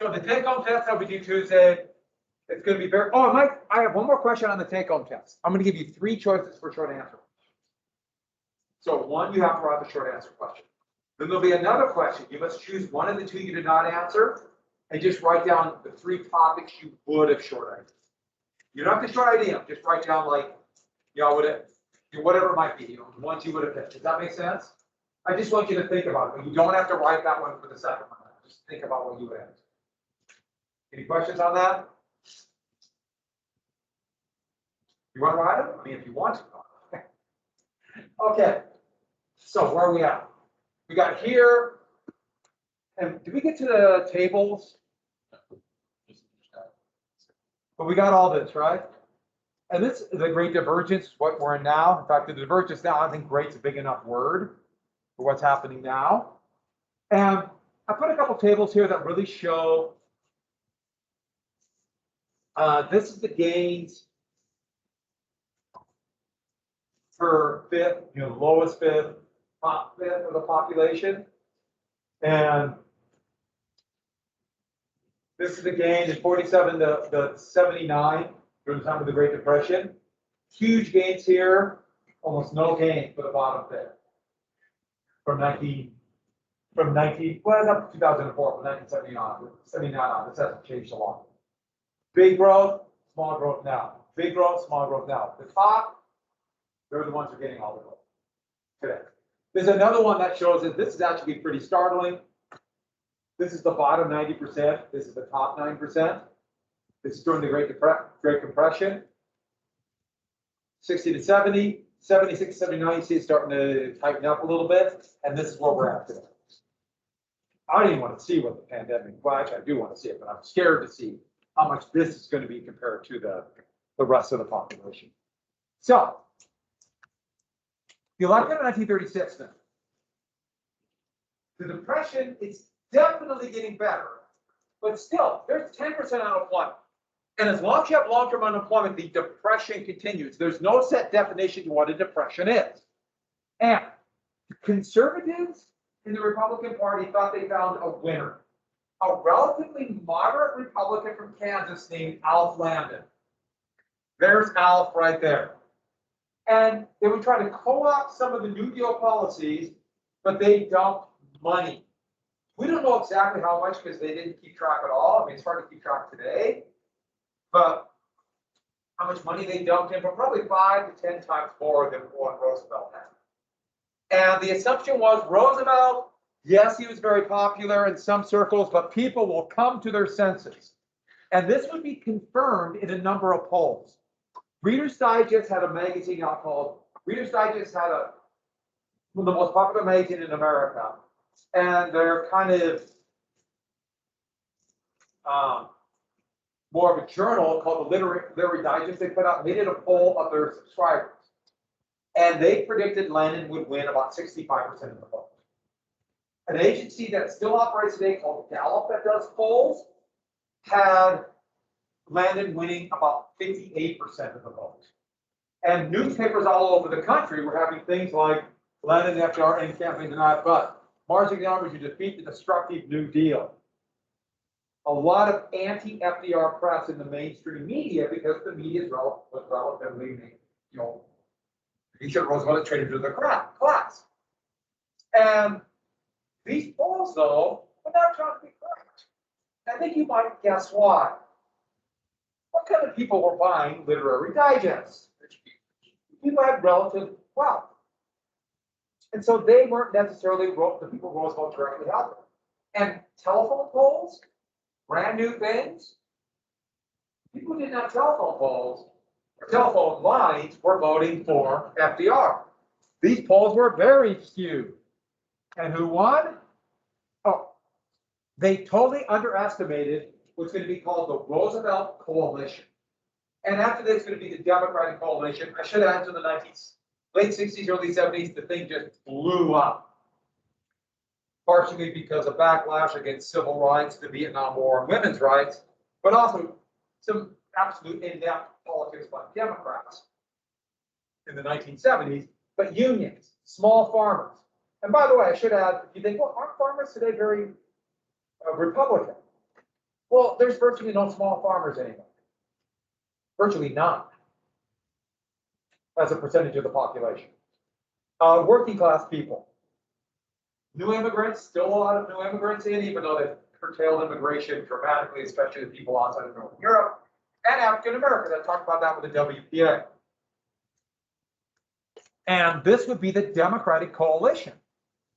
So the take-home test that we do Tuesday, it's going to be very. Oh, I have one more question on the take-home test. I'm going to give you 3 choices for short answer. So one, you have to write the short answer question. Then there'll be another question. You must choose one of the 2 you did not answer, and just write down the 3 topics you would have short answered. You don't have to short idea them. Just write down like, whatever it might be, the ones you would have picked. Does that make sense? I just want you to think about it. But you don't have to write that one for the second one. Just think about what you would answer. Any questions on that? You want to write them? I mean, if you want to. Okay. So where are we at? We got here. And did we get to the tables? But we got all this, right? And this is the great divergence, what we're in now. In fact, the divergence now, I think great's a big enough word for what's happening now. And I put a couple tables here that really show this is the gains per fifth, lowest fifth, top fifth of the population. And this is the gain in 47 to 79 during the time of the Great Depression. Huge gains here, almost no gain for the bottom fifth. From 2004, from 1979 on. This hasn't changed a lot. Big growth, small growth now. Big growth, small growth now. The top, they're the ones who are getting all the growth today. There's another one that shows that this is actually pretty startling. This is the bottom 90%. This is the top 9%. This is during the Great Compression. 60 to 70, 76, 79, you see it's starting to tighten up a little bit. And this is where we're at today. I don't even want to see what the pandemic, well, actually, I do want to see it, but I'm scared to see how much this is going to be compared to the rest of the population. So, the election of 1936 then. The Depression is definitely getting better, but still, there's 10% unemployment. And as long as you have long-term unemployment, the Depression continues. There's no set definition of what a depression is. And conservatives in the Republican Party thought they found a winner. A relatively moderate Republican from Kansas named Alf Landon. There's Alf right there. And they were trying to co-opt some of the New Deal policies, but they dumped money. We don't know exactly how much because they didn't keep track at all. I mean, it's hard to keep track today. But how much money they dumped in, but probably 5 to 10 times more than what Roosevelt had. And the assumption was Roosevelt, yes, he was very popular in some circles, but people will come to their senses. And this would be confirmed in a number of polls. Reader's Digest had a magazine now called, Reader's Digest had one of the most popular magazines in America. And they're kind of more of a journal called the Literary Digest. They put out, they did a poll of their subscribers. And they predicted Landon would win about 65% of the vote. An agency that still operates today called Gallup that does polls had Landon winning about 58% of the vote. And newspapers all over the country were having things like Landon FDR and campaign denied, but marching the army to defeat the destructive New Deal. A lot of anti-FDR press in the mainstream media because the media was relatively, he should Roosevelt traded to the class. And these polls, though, were not trying to be correct. I think you might guess why. What kind of people were buying literary digests? People had relative wealth. And so they weren't necessarily the people Roosevelt directly helped. And telephone polls, brand new things. People who didn't have telephone polls, or telephone lines, were voting for FDR. These polls were very skewed. And who won? Oh, they totally underestimated what's going to be called the Roosevelt Coalition. And after this, it's going to be the Democratic Coalition. I should add to the late 60s, early 70s, the thing just blew up. Partially because of backlash against civil rights, the Vietnam War, and women's rights, but also some absolute in-depth politics by Democrats in the 1970s, but unions, small farmers. And by the way, I should add, you think, well, aren't farmers today very Republican? Well, there's virtually no small farmers anymore. Virtually none as a percentage of the population. Working class people. New immigrants, still a lot of new immigrants in, even though they've curtailed immigration dramatically, especially the people outside of Northern Europe, and African Americans. I talked about that with the WPA. And this would be the Democratic Coalition.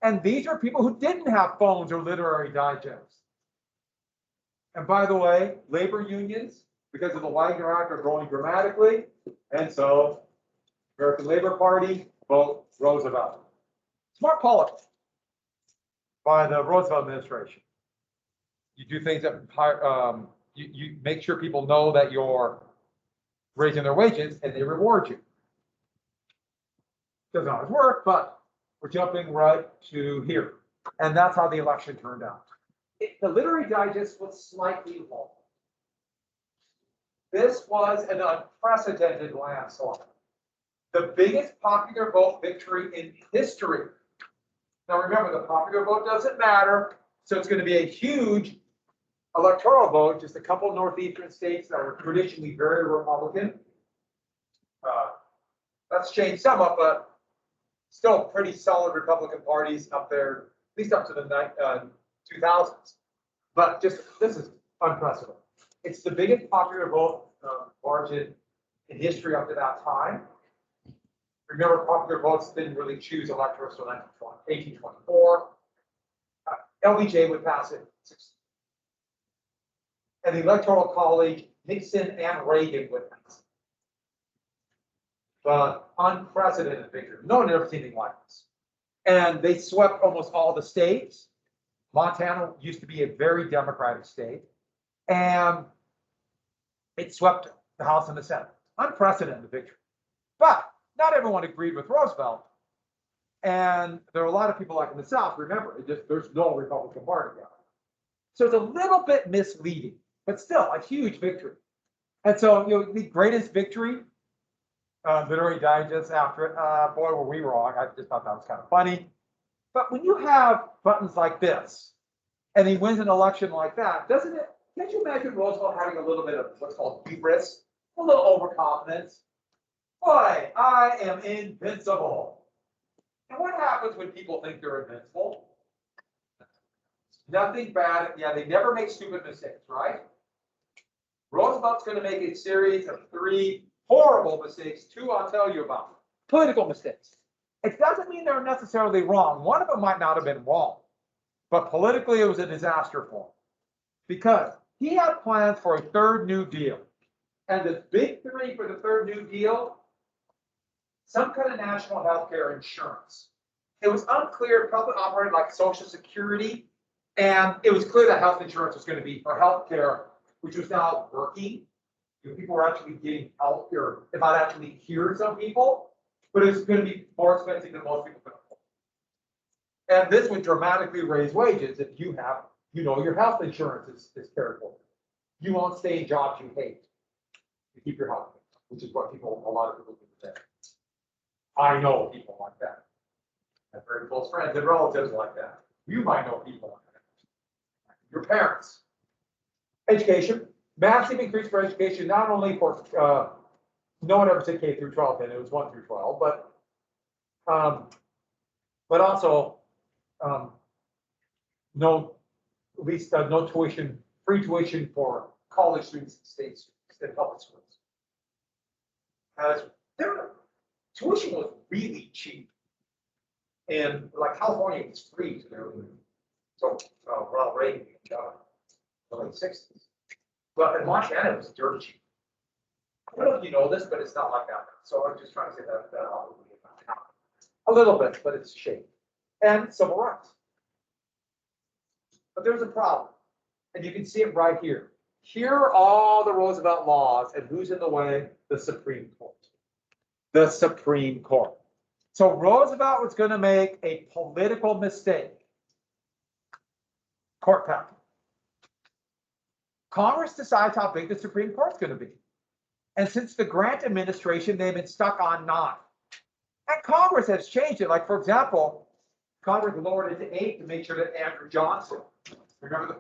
And these are people who didn't have phones or literary digests. And by the way, labor unions, because of the Wagner Act, are growing dramatically. And so, American Labor Party, vote Roosevelt. Smart politics by the Roosevelt administration. You do things that you make sure people know that you're raising their wages and they reward you. Doesn't always work, but we're jumping right to here. And that's how the election turned out. The Literary Digest was slightly long. This was an unprecedented landslide. The biggest popular vote victory in history. Now remember, the popular vote doesn't matter, so it's going to be a huge electoral vote, just a couple of northeastern states that were traditionally very Republican. That's changed somewhat, but still pretty solid Republican parties up there, at least up to the 2000s. But just, this is unprecedented. It's the biggest popular vote margin in history up to that time. Remember, popular votes didn't really choose electors until 1824. LBJ would pass it. And the Electoral College, Nixon and Reagan would pass it. But unprecedented victory. No one had ever seen anything like this. And they swept almost all the states. Montana used to be a very Democratic state. And it swept the House and the Senate. Unprecedented victory. But not everyone agreed with Roosevelt. And there are a lot of people like in the South, remember, there's no Republican Party now. So it's a little bit misleading, but still a huge victory. And so, the greatest victory, Literary Digest after it, boy, were we wrong. I just thought that was kind of funny. But when you have buttons like this, and he wins an election like that, can't you imagine Roosevelt having a little bit of what's called hubris, a little overconfidence? Boy, I am invincible. And what happens when people think they're invincible? Nothing bad. Yeah, they never make stupid mistakes, right? Roosevelt's going to make a series of 3 horrible mistakes. 2 I'll tell you about. Political mistakes. It doesn't mean they're necessarily wrong. One of them might not have been wrong. But politically, it was a disaster for him. Because he had plans for a 3rd New Deal. And the big 3 for the 3rd New Deal, some kind of national health care insurance. It was unclear if public operated like Social Security, and it was clear that health insurance was going to be for health care, which was now working. People were actually getting health care. It might actually cure some people, but it was going to be more expensive than most people could afford. And this would dramatically raise wages if you have, your health insurance is cared for. You won't stay in jobs you hate to keep your health, which is what a lot of people do today. I know people like that. I have very close friends and relatives like that. You might know people like that. Your parents. Education, massive increase for education, not only for, no one ever said K through 12, then it was 1 through 12, but also no tuition, free tuition for college students and state students and public schools. Tuition was really cheap. And like California was free to their so Ronald Reagan got the late 60s. But in Montana it was dirt cheap. I don't know if you know this, but it's not like that. So I'm just trying to say that a little bit, but it's shaped. And civil rights. But there's a problem. And you can see it right here. Here are all the Roosevelt laws, and who's in the way? The Supreme Court. The Supreme Court. So Roosevelt was going to make a political mistake. Court packet. Congress decides how big the Supreme Court's going to be. And since the Grant administration, they've been stuck on 9. And Congress has changed it. Like, for example, Congress lowered it to 8 to make sure that Andrew Johnson, remember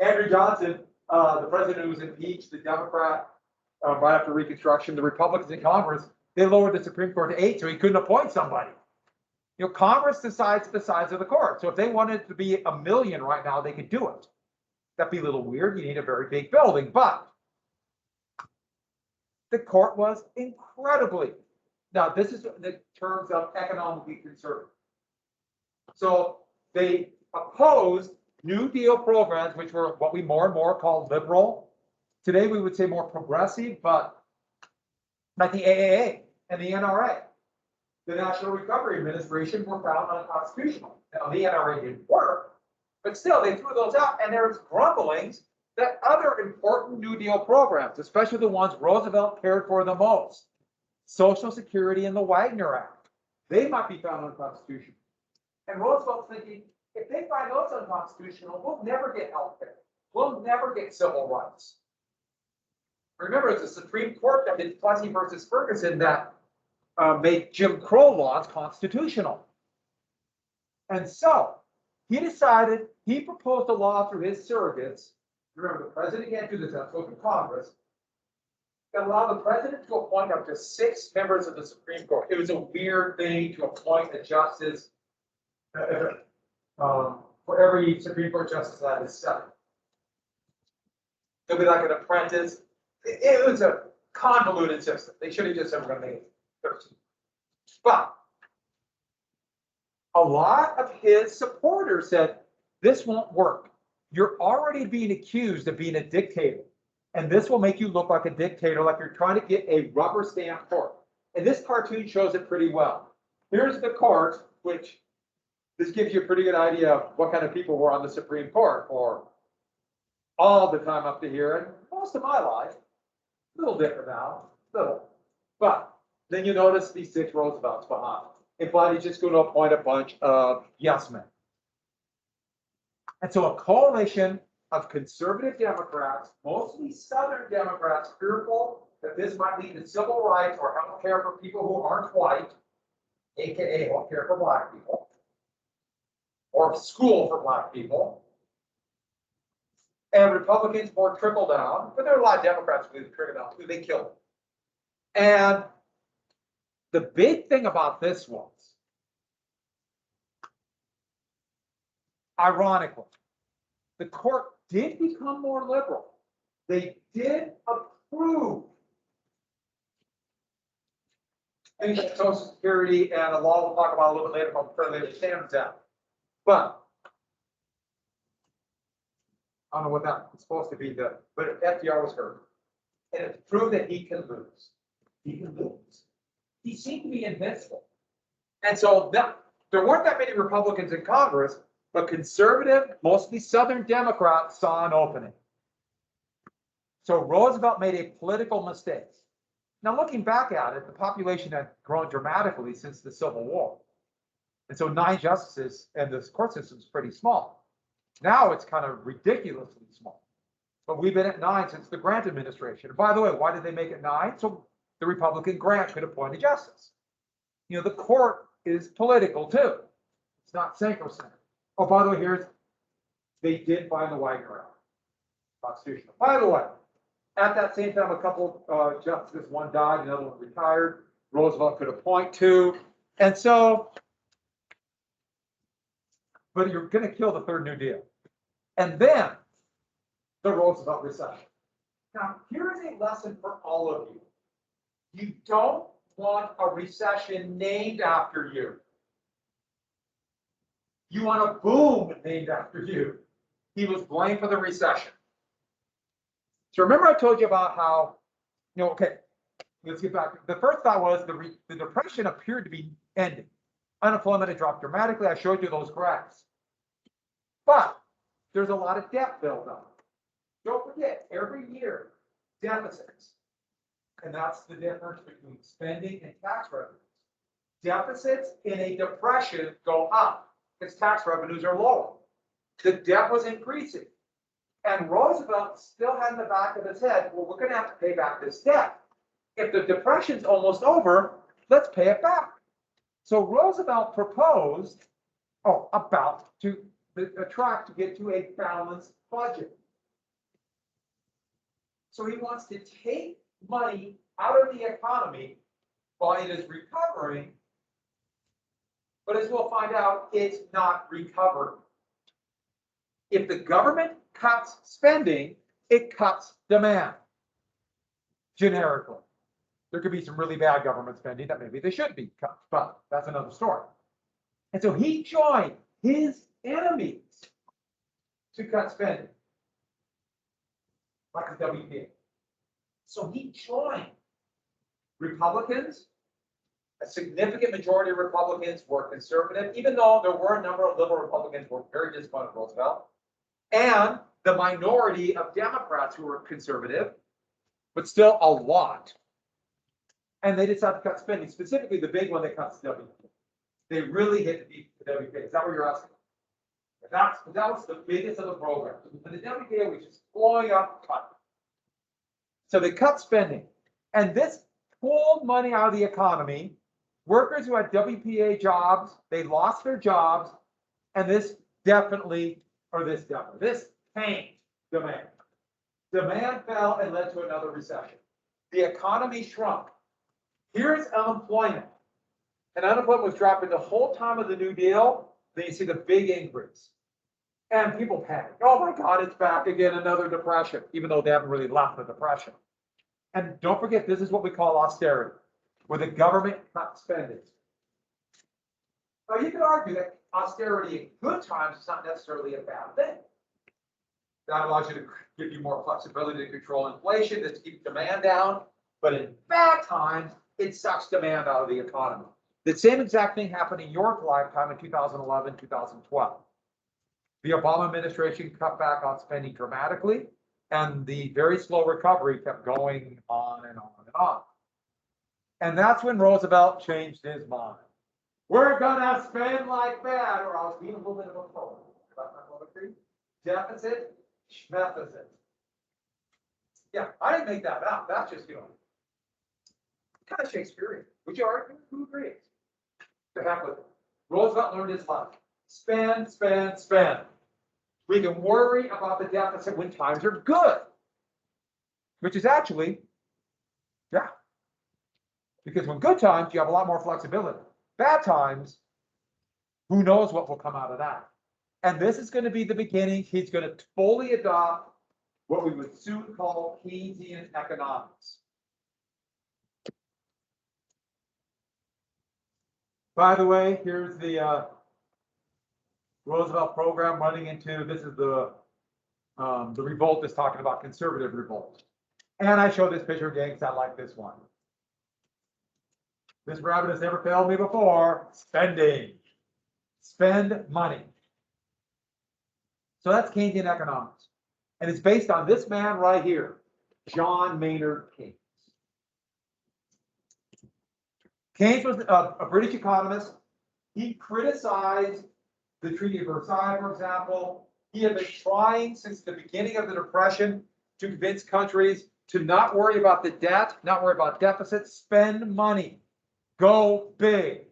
Andrew Johnson, the president who was impeached, the Democrat, right after Reconstruction, the Republicans in Congress, they lowered the Supreme Court to 8, so he couldn't appoint somebody. You know, Congress decides the size of the court. So if they wanted it to be 1 million right now, they could do it. That'd be a little weird. You need a very big building, but the court was incredibly. Now, this is the terms of economically conservative. So they opposed New Deal programs, which were what we more and more call liberal. Today, we would say more progressive, but like the AAA and the NRA. The National Recovery Administration were found unconstitutional. Now, the NRA didn't work, but still, they threw those out, and there's grumblings that other important New Deal programs, especially the ones Roosevelt cared for the most, Social Security and the Wagner Act, they might be found unconstitutional. And Roosevelt's thinking, if they find those unconstitutional, we'll never get health care. We'll never get civil rights. Remember, it's the Supreme Court that did Plessy versus Ferguson that made Jim Crow laws constitutional. And so he decided, he proposed a law through his surrogates. Remember, the president can't do this, that's go through Congress. That allowed the president to appoint up to 6 members of the Supreme Court. It was a weird thing to appoint a justice for every Supreme Court justice that is 7. It'll be like an apprentice. It was a convoluted system. They should have just said, we're going to make it 13. But a lot of his supporters said, this won't work. You're already being accused of being a dictator. And this will make you look like a dictator, like you're trying to get a rubber stamp court. And this cartoon shows it pretty well. Here's the court, which this gives you a pretty good idea of what kind of people were on the Supreme Court for all the time up to here and most of my life. A little different now, little. But then you notice these 6 Roosevelts behind. Implying he's just going to appoint a bunch of yes men. And so a coalition of conservative Democrats, mostly Southern Democrats, fearful that this might lead to civil rights or health care for people who aren't white, aka health care for Black people, or school for Black people. And Republicans more trickle down, but there are a lot of Democrats who trickle down too. They killed it. And the big thing about this was, ironically, the court did become more liberal. They did approve things like Social Security and a law we'll talk about a little bit later called the Fair Labor Standards Act. But I don't know what that was supposed to be, but FDR was hurt. And it proved that he can lose. He can lose. He seemed to be invincible. And so there weren't that many Republicans in Congress, but conservative, mostly Southern Democrats saw an opening. So Roosevelt made a political mistake. Now, looking back at it, the population had grown dramatically since the Civil War. And so 9 justices and this court system is pretty small. Now it's kind of ridiculously small. But we've been at 9 since the Grant administration. And by the way, why did they make it 9? So the Republican Grant could appoint a justice. You know, the court is political too. It's not sacrosanct. Oh, by the way, they did find the Wagner Act constitutional. By the way, at that same time, a couple justices, one died, another one retired. Roosevelt could appoint 2. And so, but you're going to kill the 3rd New Deal. And then the Roosevelt Recession. Now, here is a lesson for all of you. You don't want a recession named after you. You want a boom named after you. He was blamed for the recession. So remember I told you about how, okay, let's get back. The first thought was the Depression appeared to be ending. Unemployment had dropped dramatically. I showed you those graphs. But there's a lot of debt built up. Don't forget, every year, deficits. And that's the difference between spending and tax revenues. Deficits in a depression go up because tax revenues are lower. The debt was increasing. And Roosevelt still had in the back of his head, well, we're going to have to pay back this debt. If the depression's almost over, let's pay it back. So Roosevelt proposed, a track to get to a balanced budget. So he wants to take money out of the economy while it is recovering. But as we'll find out, it's not recovering. If the government cuts spending, it cuts demand. Generically. There could be some really bad government spending that maybe they should be cut, but that's another story. And so he joined his enemies to cut spending, like the WPA. So he joined Republicans. A significant majority of Republicans were conservative, even though there were a number of liberal Republicans who were very disappointed with Roosevelt, and the minority of Democrats who were conservative, but still a lot. And they decided to cut spending, specifically the big one that cuts the WPA. They really hit the WPA. Is that what you're asking? That was the biggest of the programs. And the WPA was just blowing up, cut. So they cut spending. And this pulled money out of the economy. Workers who had WPA jobs, they lost their jobs. And this tanked demand. Demand fell and led to another recession. The economy shrunk. Here's unemployment. And unemployment was dropping the whole time of the New Deal. Then you see the big increase. And people panic. Oh my God, it's back again, another depression, even though they haven't really left the depression. And don't forget, this is what we call austerity, where the government cuts spending. Now, you could argue that austerity in good times is not necessarily a bad thing. That allows you to give you more flexibility to control inflation, to keep demand down. But in bad times, it sucks demand out of the economy. The same exact thing happened in your lifetime in 2011, 2012. The Obama administration cut back on spending dramatically, and the very slow recovery kept going on and on and on. And that's when Roosevelt changed his mind. We're gonna spend like that, or I was being a little bit of a poet. About my poetry. Deficit, schmeficit. Yeah, I didn't make that up. That's just, kind of Shakespearean. Would you argue? Who agrees? To heck with it. Roosevelt learned his lesson. Spend, spend, spend. We can worry about the deficit when times are good. Which is actually, yeah. Because when good times, you have a lot more flexibility. Bad times, who knows what will come out of that. And this is going to be the beginning. He's going to fully adopt what we would soon call Keynesian economics. By the way, here's the Roosevelt program running into, this is the Revolt is talking about conservative revolt. And I show this picture again because I like this one. This rabbit has never failed me before. Spending. Spend money. So that's Keynesian economics. And it's based on this man right here, John Maynard Keynes. Keynes was a British economist. He criticized the Treaty of Versailles, for example. He had been trying since the beginning of the Depression to convince countries to not worry about the debt, not worry about deficits, spend money, go big.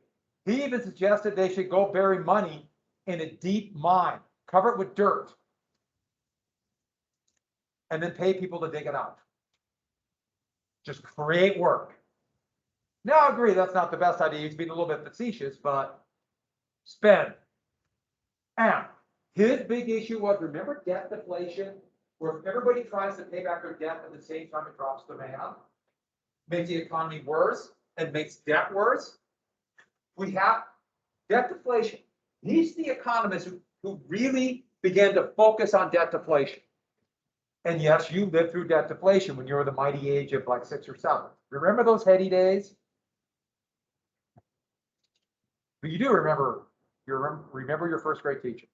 He even suggested they should go bury money in a deep mine, cover it with dirt, and then pay people to dig it out. Just create work. Now, I agree that's not the best idea. He's being a little bit facetious, but spend. And his big issue was, remember debt deflation, where if everybody tries to pay back their debt at the same time it drops demand, makes the economy worse and makes debt worse. We have debt deflation. He's the economist who really began to focus on debt deflation. And yes, you lived through debt deflation when you were the mighty age of like 6 or 7. Remember those heady days? But you do remember your first grade teacher.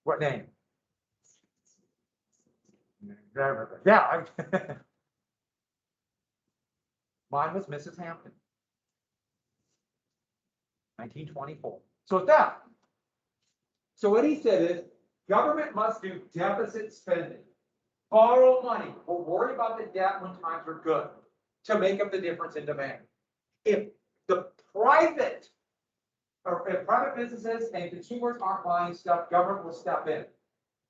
What name? Yeah. Mine was Mrs. Hampton. 1924. So it's that. So what he said is, government must do deficit spending. Borrow money. We'll worry about the debt when times are good to make up the difference in demand. If the private businesses and consumers aren't buying stuff, government will step in.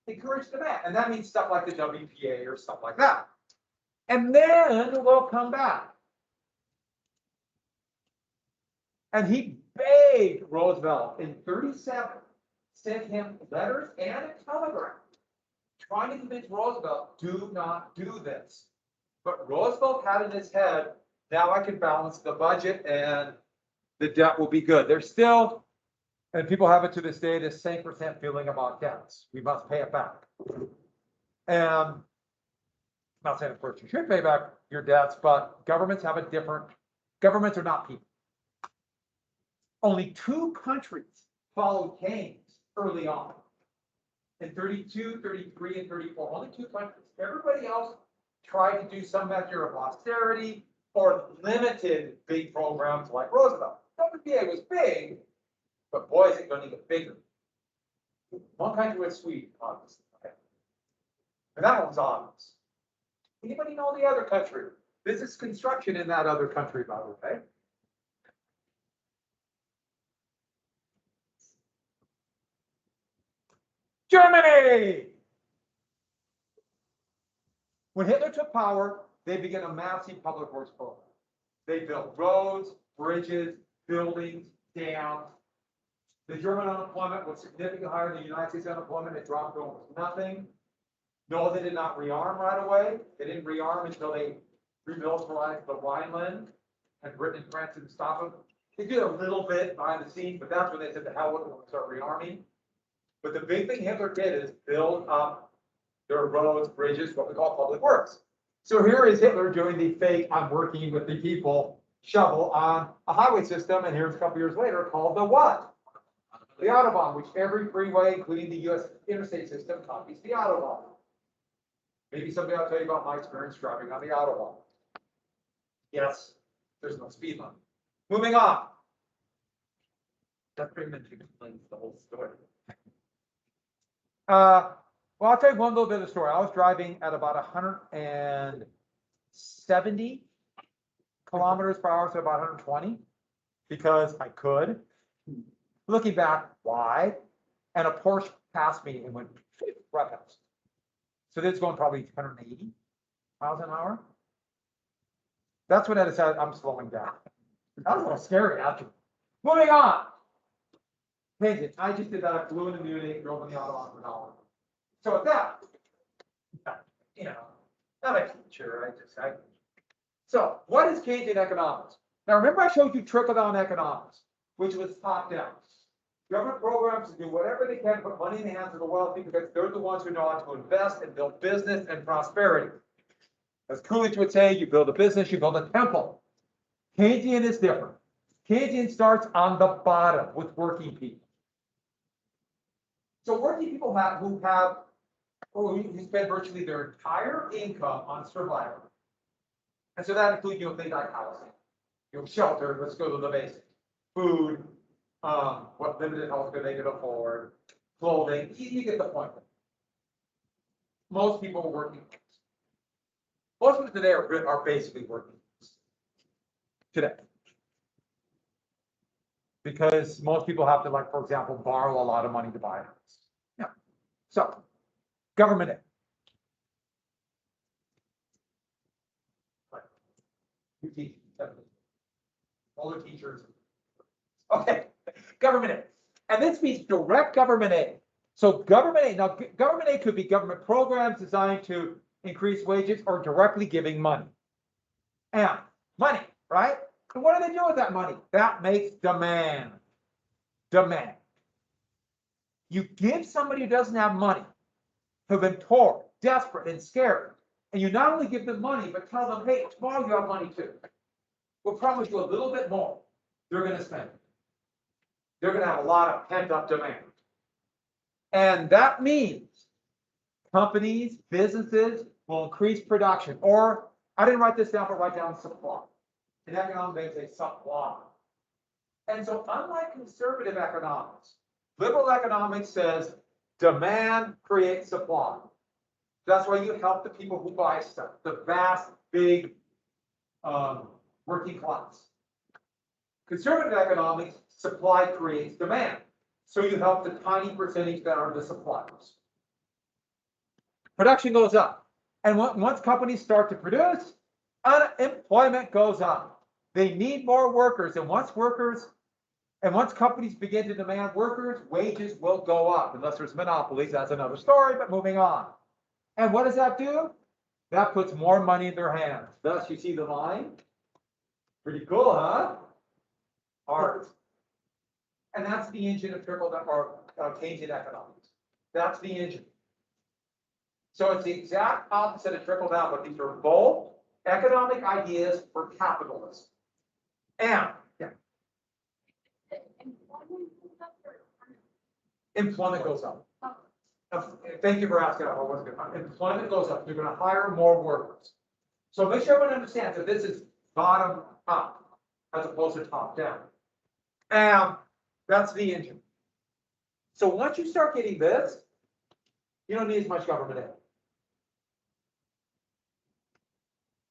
encourage demand. And that means stuff like the WPA or stuff like that. And then we'll come back. And he begged Roosevelt in 37, sent him letters and a telegram, trying to convince Roosevelt, do not do this. But Roosevelt had in his head, now I can balance the budget and the debt will be good. There's still, and people have it to this day, this same percent feeling about debts. We must pay it back. And I'm not saying, of course, you should pay back your debts, but governments have a different, governments are not people. Only 2 countries followed Keynes early on. In 32, 33, and 34, only 2 countries. Everybody else tried to do some measure of austerity or limited big programs like Roosevelt. WPA was big, but boy, is it going to get bigger. One country was Sweden, obviously. Okay. And that one's obvious. Anybody know the other country? This is construction in that other country, by the way. Germany! When Hitler took power, they began a massive public works program. They built roads, bridges, buildings, dams. The German unemployment was significantly higher than the United States unemployment. It dropped to almost nothing. No, they did not rearm right away. They didn't rearm until they remilitarized the Rhineland, and Britain and France didn't stop them. They did a little bit behind the scenes, but that's when they said the hell with it, we'll start rearming. But the big thing Hitler did is build up their roads, bridges, what we call public works. So here is Hitler doing the fake, I'm working with the people shovel on a highway system, and here's a couple years later called the what? The Autobahn, which every freeway, including the US interstate system, copies the Autobahn. Maybe someday I'll tell you about my experience driving on the Autobahn. Yes, there's no speed limit. Moving on. That pretty much explains the whole story. Well, I'll tell you one little bit of the story. I was driving at about 170 kilometers per hour, so about 120, because I could. Looking back, why? And a Porsche passed me and went right past. So this is going probably 180 miles an hour. That's when I decided I'm slowing down. That was a little scary after. Moving on. Tangent. I just did that. I flew into Munich, drove on the Autobahn for an hour. So with that, you know, not a teacher. So what is Keynesian economics? Now remember I showed you trickle-down economics, which was top-down. Government programs do whatever they can to put money in the hands of the wealthy because they're the ones who know how to invest and build business and prosperity. As Coolidge would say, you build a business, you build a temple. Keynesian is different. Keynesian starts on the bottom with working people. So working people who spend virtually their entire income on survival. And so that includes, things like housing, shelter, let's go to the basics, food, what limited healthcare they can afford, clothing, you get the point. Most people are working. Most of them today are basically working today. Because most people have to, like, for example, borrow a lot of money to buy a house. Yeah. So, government aid. You teach, all the teachers. Okay, government aid. And this means direct government aid. So government aid, now government aid could be government programs designed to increase wages or directly giving money. And money, right? And what do they do with that money? That makes demand. Demand. You give somebody who doesn't have money, who've been poor, desperate, and scared, and you not only give them money, but tell them, hey, tomorrow you have money too. We'll promise you a little bit more. They're going to spend it. They're going to have a lot of pent-up demand. And that means companies, businesses will increase production. Or, I didn't write this down, but write down supply. In economics, they say supply. And so, unlike conservative economics, liberal economics says demand creates supply. That's why you help the people who buy stuff, the vast, big working class. Conservative economics, supply creates demand. So you help the tiny percentage that are the suppliers. Production goes up. And once companies start to produce, unemployment goes up. They need more workers. And once companies begin to demand workers, wages will go up. Unless there's monopolies, that's another story, but moving on. And what does that do? That puts more money in their hands. Thus, you see the line? Pretty cool, huh? Art. And that's the engine of trickle-down or Keynesian economics. That's the engine. So it's the exact opposite of trickle-down, but these are both economic ideas for capitalism. And yeah. Employment goes up. Thank you for asking. Employment goes up. You're going to hire more workers. So make sure everyone understands that this is bottom up as opposed to top down. And that's the engine. So once you start getting this, you don't need as much government aid.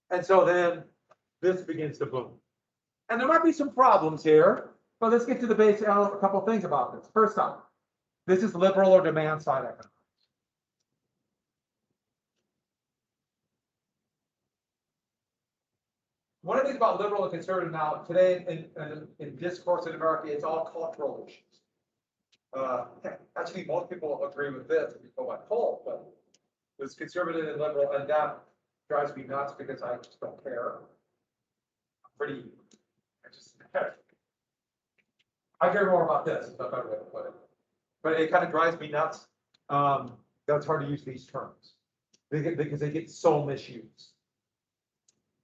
And so then this begins to boom. And there might be some problems here, but let's get to the base. A couple of things about this. First off, this is liberal or demand side economics. One of the things about liberal and conservative now today in discourse in America, it's all cultural issues. Actually, most people agree with this if you go by poll, but it's conservative and liberal, and that drives me nuts because I just don't care. I care more about this. Is a better way to put it. But it kind of drives me nuts. That's hard to use these terms because they get so misused.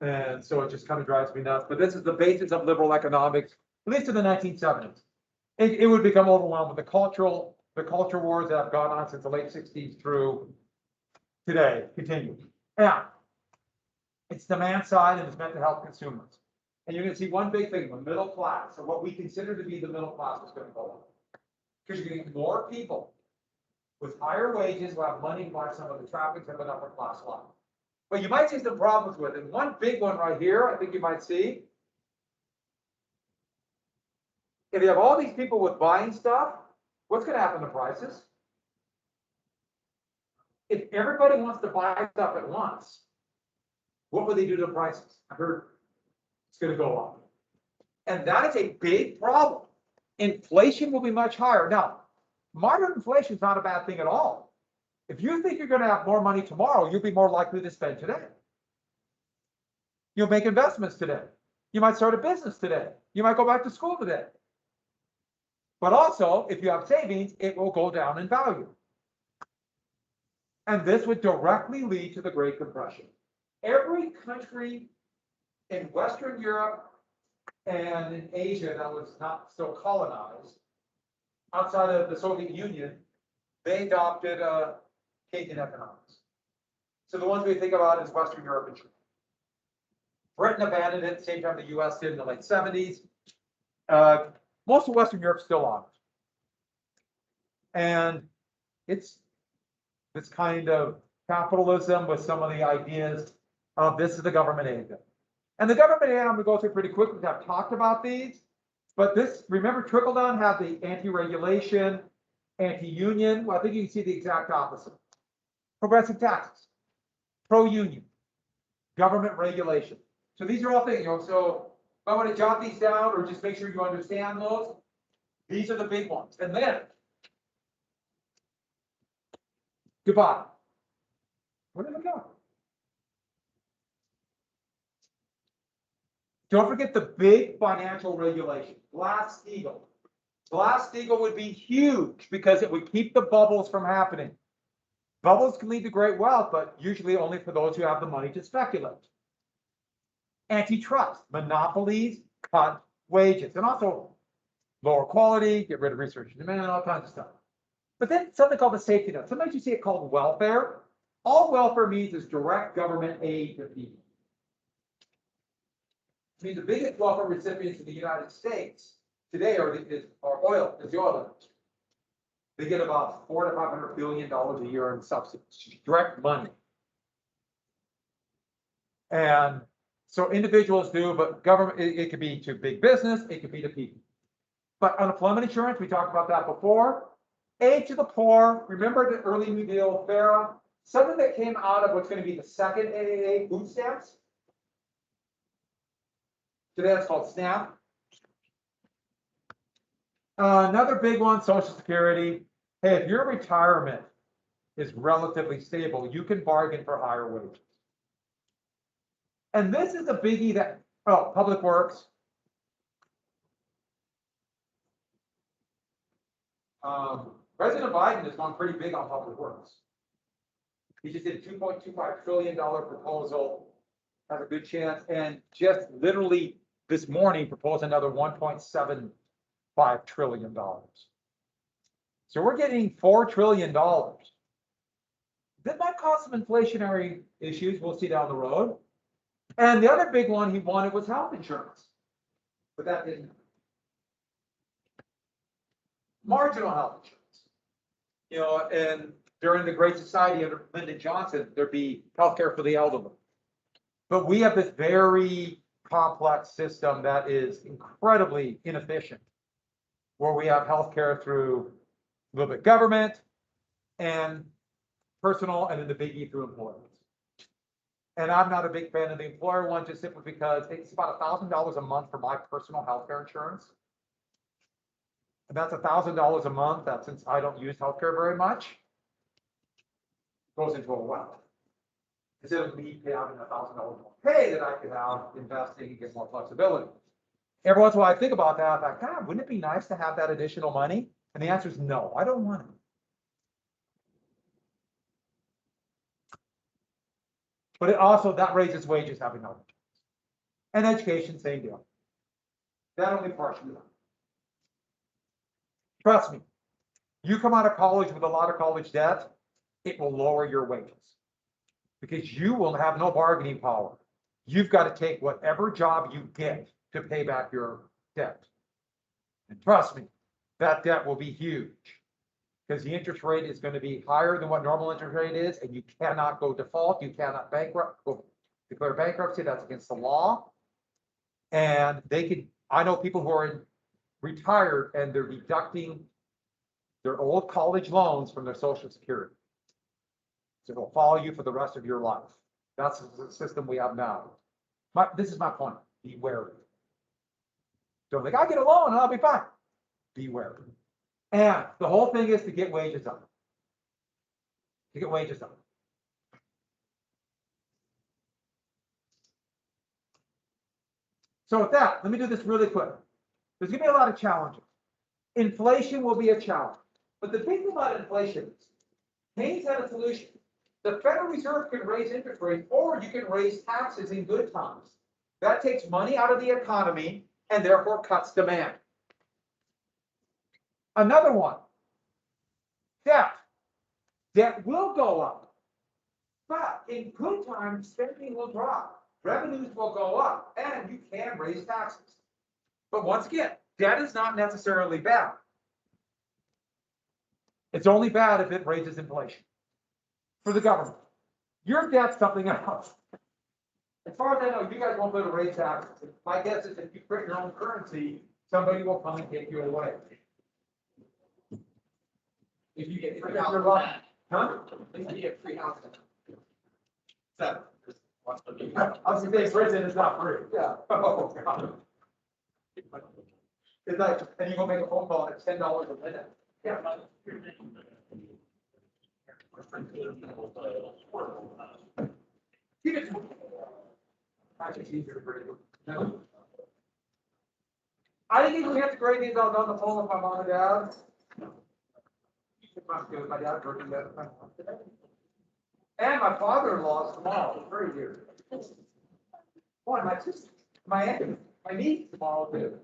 And so it just kind of drives me nuts. But this is the basis of liberal economics, at least in the 1970s. It would become overwhelmed with the culture wars that have gone on since the late 60s through today, continue. Yeah, it's demand side and it's meant to help consumers. And you're going to see one big thing, the middle class, or what we consider to be the middle class is going to go up. Because you're going to get more people with higher wages who have money to buy some of the traffic of an upper class life. But you might see some problems with it. One big one right here, I think you might see. If you have all these people with buying stuff, what's going to happen to prices? If everybody wants to buy stuff at once, what would they do to the prices? I heard it's going to go up. And that is a big problem. Inflation will be much higher. Now, moderate inflation is not a bad thing at all. If you think you're going to have more money tomorrow, you'll be more likely to spend today. You'll make investments today. You might start a business today. You might go back to school today. But also, if you have savings, it will go down in value. And this would directly lead to the Great Depression. Every country in Western Europe and in Asia that was not still colonized, outside of the Soviet Union, they adopted Keynesian economics. So the ones we think about is Western Europe and China. Britain abandoned it at the same time the US did in the late 70s. Most of Western Europe still on it. And it's this kind of capitalism with some of the ideas of this is the government aid. And the government aid, I'm going to go through pretty quickly. I've talked about these. But this, remember, trickle-down had the anti-regulation, anti-union. Well, I think you can see the exact opposite. Progressive taxes, pro-union, government regulation. So these are all things, so if I want to jot these down or just make sure you understand those, these are the big ones. And then, goodbye. Where did it go? Don't forget the big financial regulation. Glass-Steagall. Glass-Steagall would be huge because it would keep the bubbles from happening. Bubbles can lead to great wealth, but usually only for those who have the money to speculate. Antitrust, monopolies, cut wages, and also lower quality, get rid of research and demand, all kinds of stuff. But then something called the safety net. Sometimes you see it called welfare. All welfare means is direct government aid to people. I mean, the biggest welfare recipients in the United States today are the oil industry. They get about $400 to $500 billion a year in subsidies, direct money. And so individuals do, but government, it could be to big business, it could be to people. But unemployment insurance, we talked about that before. Aid to the poor, remember the early New Deal, FARA, Something that came out of what's going to be the second AAA food stamps. Today it's called SNAP. Another big one, Social Security. Hey, if your retirement is relatively stable, you can bargain for higher wages. And this is a biggie that, oh, Public Works. President Biden has gone pretty big on Public Works. He just did a $2.25 trillion proposal, has a good chance, and just literally this morning proposed another $1.75 trillion. So we're getting $4 trillion. That might cause some inflationary issues, we'll see down the road. And the other big one he wanted was health insurance, but that didn't. Marginal health insurance. You know, and during the Great Society under Lyndon Johnson, there'd be healthcare for the elderly. But we have this very complex system that is incredibly inefficient, where we have healthcare through a little bit government and personal, and then the biggie through employers. And I'm not a big fan of the employer one, just simply because it's about $1,000 a month for my personal healthcare insurance. And that's $1,000 a month. That, since I don't use healthcare very much, goes into a well. Instead of me having $1,000 more pay that I could have investing and get more flexibility. Every once in a while I think about that, I thought, God, wouldn't it be nice to have that additional money? And the answer is no, I don't want it. But it also, that raises wages having health insurance. And education, same deal. That only partially. Trust me, you come out of college with a lot of college debt, it will lower your wages because you will have no bargaining power. You've got to take whatever job you get to pay back your debt. And trust me, that debt will be huge because the interest rate is going to be higher than what normal interest rate is, and you cannot go default, you cannot declare bankruptcy, that's against the law. And they could, I know people who are retired and they're deducting their old college loans from their Social Security. So it'll follow you for the rest of your life. That's the system we have now. This is my point. Be wary. Don't think I get a loan and I'll be fine. Be wary. And the whole thing is to get wages up. To get wages up. So with that, let me do this really quick. There's going to be a lot of challenges. Inflation will be a challenge. But the big thing about inflation is Keynes had a solution. The Federal Reserve can raise interest rates, or you can raise taxes in good times. That takes money out of the economy and therefore cuts demand. Another one, debt. Debt will go up. But in good times, spending will drop. Revenues will go up, and you can raise taxes. But once again, debt is not necessarily bad. It's only bad if it raises inflation for the government. Your debt's something else. As far as I know, you guys won't be able to raise taxes. My guess is if you print your own currency, somebody will come and take you away. If you get free housing, huh? If you get free housing. So, I was going to say prison is not free. Yeah. Oh, God. It's like, and you go make a phone call at $10 a minute. Yeah. I think we have to grade these out on the phone with my mom and dad. My dad working together. And my father-in-law is tomorrow, very dear. Boy, my sister, my aunt, my niece tomorrow too.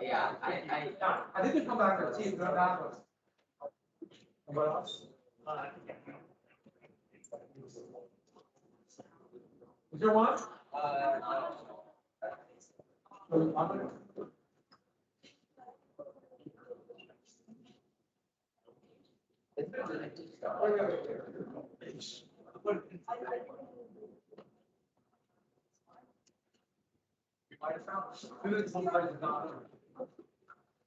Yeah, I think they come back and see if they're not. What else? Is there one?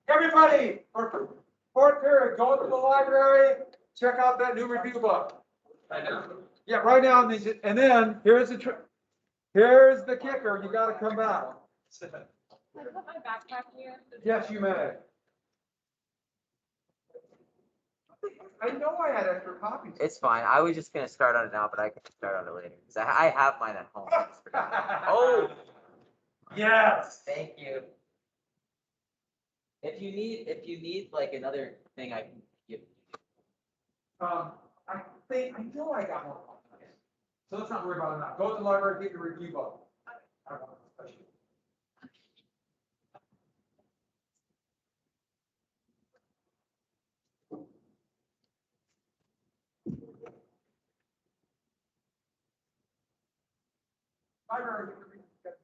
Everybody, for fourth period, go to the library, check out that new review book. Yeah, right now, and then here's here's the kicker. You got to come back. Can I put my backpack here? Yes, you may. I know I had extra copies. It's fine. I was just gonna start on it now, but I can start on it later because I have mine at home. Oh, Yes. thank you. If you need like another thing, I can give. I know I got more copies. So let's not worry about it now. Go to the library, get your review book. Library, get your review book.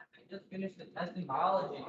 I just finished the test in biology.